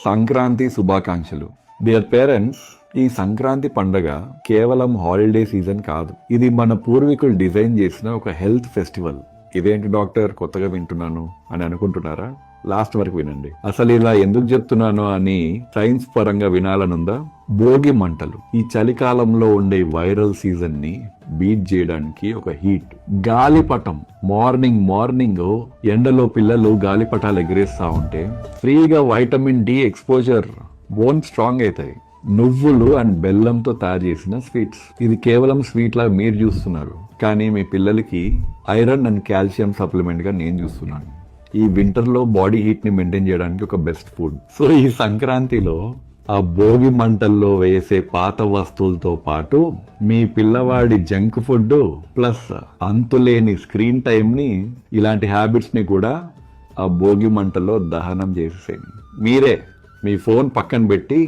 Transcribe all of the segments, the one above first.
సంక్రాంతి శుభాకాంక్షలు. Dear parents, ఈ సంక్రాంతి పండగ కేవలం హాలిడే సీజన్ కాదు. ఇది మన పూర్వీకులు డిజైన్ చేసిన ఒక హెల్త్ ఫెస్టివల్. ఇదేంటి డాక్టర్ కొత్తగా వింటున్నాను అని అనుకుంటున్నారా? లాస్ట్ వరకు వినండి. అసలు ఇలా ఎందుకు చెప్తున్నాను అని సైన్స్ పరంగా వినాలనుందా? భోగి మంటలు ఈ చలికాలంలో ఉండే వైరల్ సీజన్ ని బీట్ చేయడానికి ఒక హీట్. గాలిపటం మార్నింగ్ ఎండలో పిల్లలు గాలిపటాలు ఎగిరేస్తా ఉంటే ఫ్రీగా vitamin D exposure, bone strong అవుతాయి. నువ్వులు అండ్ బెల్లంతో తయారు చేసిన స్వీట్స్. ఇది కేవలం స్వీట్ లా మీరు చూస్తున్నారు, కానీ మీ పిల్లలకి ఐరన్ అండ్ కాల్షియం సప్లిమెంట్ గా నేను చూస్తున్నాను. ఈ వింటర్ లో బాడీ హీట్ ని మెయింటైన్ చేయడానికి ఒక బెస్ట్ ఫుడ్. సో ఈ సంక్రాంతిలో ఆ భోగి మంటల్లో వేసే పాత వస్తువులతో పాటు మీ పిల్లవాడి జంక్ ఫుడ్ ప్లస్ అంతులేని స్క్రీన్ టైం ని, ఇలాంటి హ్యాబిట్స్ ని కూడా ఆ భోగి మంటల్లో దహనం చేసేసేయండి. మీరే మీ ఫోన్ పక్కన పెట్టి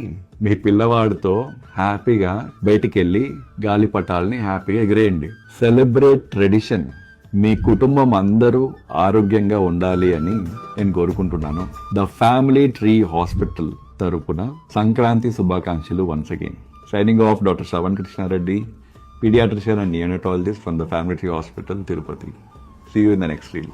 మీ పిల్లవాడితో హ్యాపీగా బయటికి వెళ్ళి గాలిపటాలని హ్యాపీగా ఎగిరేయండి. Celebrate tradition. మీ కుటుంబం అందరూ ఆరోగ్యంగా ఉండాలి అని నేను కోరుకుంటున్నాను. ద ఫ్యామిలీ ట్రీ హాస్పిటల్ తరపున సంక్రాంతి శుభాకాంక్షలు once again. Signing off doctor Shravan Krishna Reddy, pediatrician and neonatologist from the Family Tree Hospital, Tirupati. See you in the next reel.